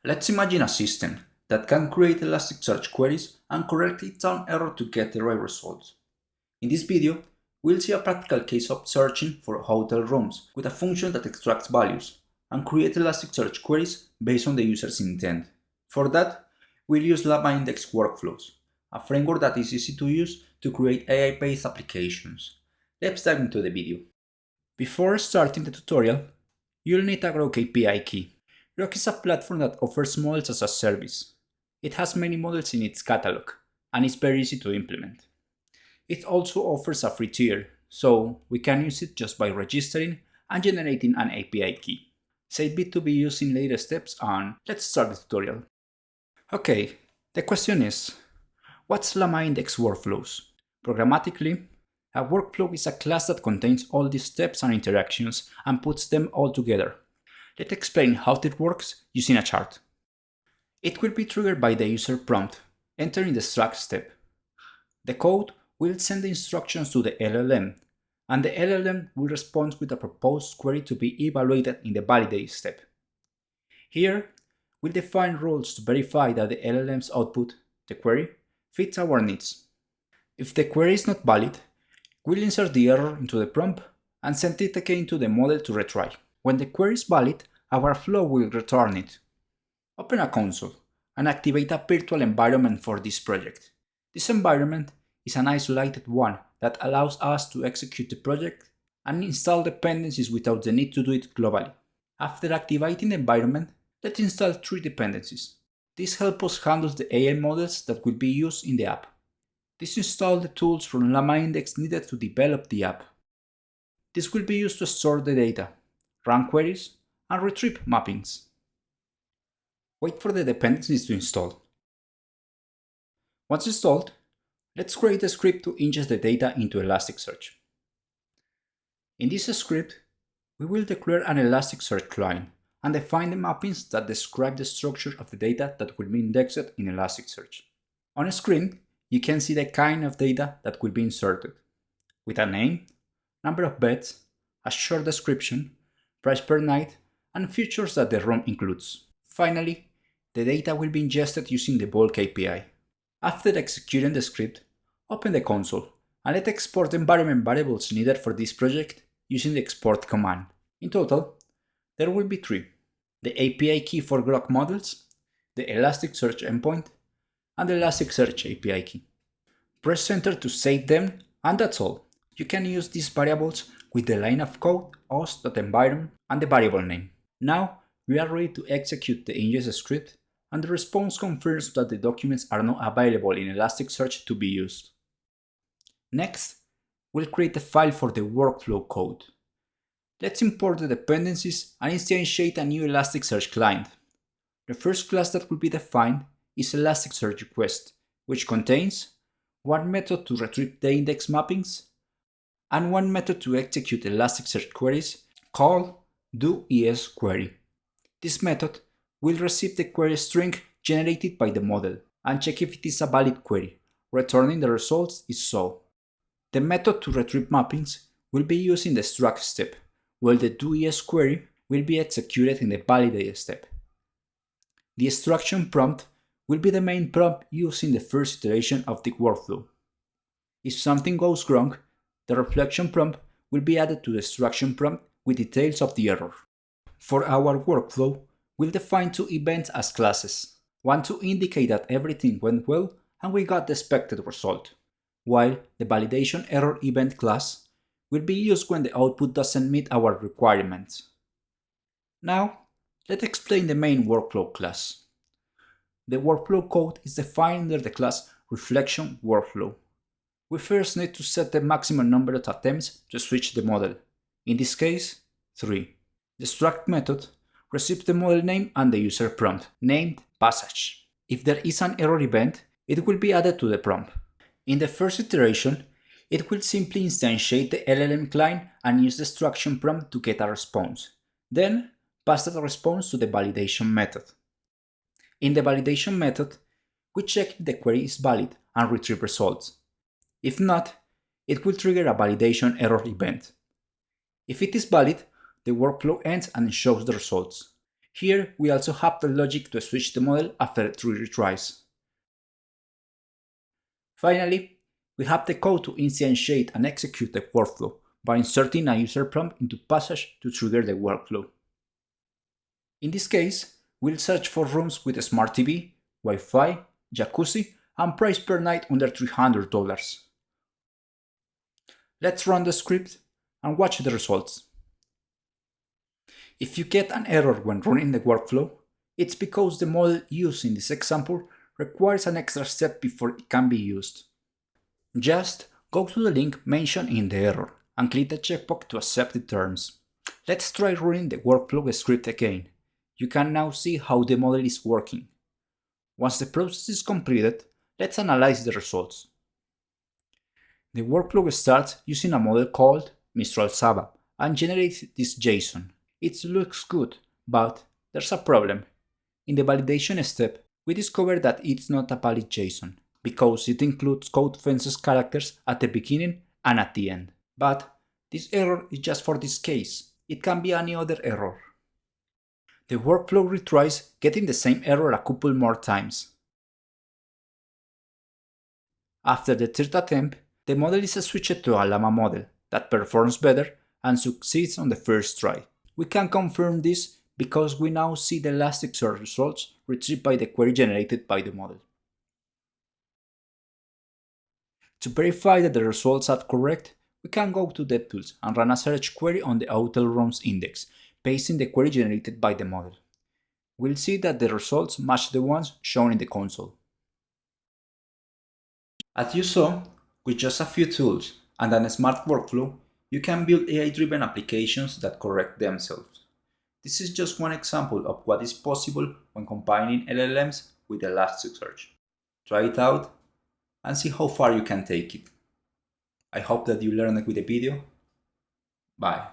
Let's imagine a system that can create Elasticsearch queries and correctly turn error to get the right results. In this video, we'll see a practical case of searching for hotel rooms with a function that extracts values and create Elasticsearch queries based on the user's intent. For that, we'll use LlamaIndex Workflows, a framework that is easy to use to create AI-based applications. Let's dive into the video. Before starting the tutorial, you'll need a Grok API key. Grok is a platform that offers models as a service. It has many models in its catalog, and it's very easy to implement. It also offers a free tier, so we can use it just by registering and generating an API key. Save it to be used in later steps, and let's start the tutorial. Okay, the question is, what's LlamaIndex Workflows? Programmatically, a workflow is a class that contains all these steps and interactions and puts them all together. Let's explain how it works using a chart. It will be triggered by the user prompt, entering the extract step. The code will send the instructions to the LLM, and the LLM will respond with a proposed query to be evaluated in the validate step. Here, we'll define rules to verify that the LLM's output, the query, fits our needs. If the query is not valid, we'll insert the error into the prompt and send it again to the model to retry. When the query is valid, our flow will return it. Open a console and activate a virtual environment for this project. This environment is an isolated one that allows us to execute the project and install dependencies without the need to do it globally. After activating the environment, let's install 3 dependencies. This helps us handle the AI models that will be used in the app. This installs the tools from LlamaIndex needed to develop the app. This will be used to store the data, run queries, and retrieve mappings. Wait for the dependencies to install. Once installed, let's create a script to ingest the data into Elasticsearch. In this script, we will declare an Elasticsearch client and define the mappings that describe the structure of the data that will be indexed in Elasticsearch. On screen, you can see the kind of data that will be inserted, with a name, number of beds, a short description, price per night, and features that the room includes. Finally, the data will be ingested using the bulk API. After executing the script, open the console and let's export the environment variables needed for this project using the export command. In total, there will be 3: the API key for Grok models, the Elasticsearch endpoint, and the Elasticsearch API key. Press enter to save them, and that's all. You can use these variables with the line of code, host.environment, and the variable name. Now we are ready to execute the ingest script, and the response confirms that the documents are not available in Elasticsearch to be used. Next, we'll create a file for the workflow code. Let's import the dependencies and instantiate a new Elasticsearch client. The first class that will be defined is Elasticsearch request, which contains one method to retrieve the index mappings and one method to execute Elasticsearch queries called doESQuery. This method will receive the query string generated by the model and check if it is a valid query, returning the results if so. The method to retrieve mappings will be used in the extract step, while the doESQuery will be executed in the validate step. The extraction prompt will be the main prompt used in the first iteration of the workflow. If something goes wrong, the reflection prompt will be added to the extraction prompt with details of the error. For our workflow, we'll define 2 events as classes, one to indicate that everything went well and we got the expected result, while the validation error event class will be used when the output doesn't meet our requirements. Now, let's explain the main workflow class. The workflow code is defined under the class reflection workflow. We first need to set the maximum number of attempts to switch the model, in this case, 3. The struct method receives the model name and the user prompt, named passage. If there is an error event, it will be added to the prompt. In the first iteration, it will simply instantiate the LLM client and use the extraction prompt to get a response, then pass that response to the validation method. In the validation method, we check if the query is valid and retrieve results. If not, it will trigger a validation error event. If it is valid, the workflow ends and shows the results. Here we also have the logic to switch the model after 3 retries. Finally, we have the code to instantiate and execute the workflow by inserting a user prompt into Passage to trigger the workflow. In this case, we'll search for rooms with a smart TV, Wi-Fi, jacuzzi, and price per night under $300. Let's run the script and watch the results. If you get an error when running the workflow, it's because the model used in this example requires an extra step before it can be used. Just go to the link mentioned in the error and click the checkbox to accept the terms. Let's try running the workflow script again. You can now see how the model is working. Once the process is completed, let's analyze the results. The workflow starts using a model called Mistral Saba and generates this JSON. It looks good, but there's a problem. In the validation step, we discover that it's not a valid JSON because it includes code fences characters at the beginning and at the end. But this error is just for this case. It can be any other error. The workflow retries, getting the same error a couple more times. After the third attempt, the model is switched to a Llama model that performs better and succeeds on the first try. We can confirm this because we now see the Elasticsearch results retrieved by the query generated by the model. To verify that the results are correct, we can go to DevTools and run a search query on the hotel rooms index, pasting the query generated by the model. We'll see that the results match the ones shown in the console. As you saw, with just a few tools and a smart workflow, you can build AI-driven applications that correct themselves. This is just one example of what is possible when combining LLMs with Elasticsearch. Try it out and see how far you can take it. I hope that you learned with the video. Bye.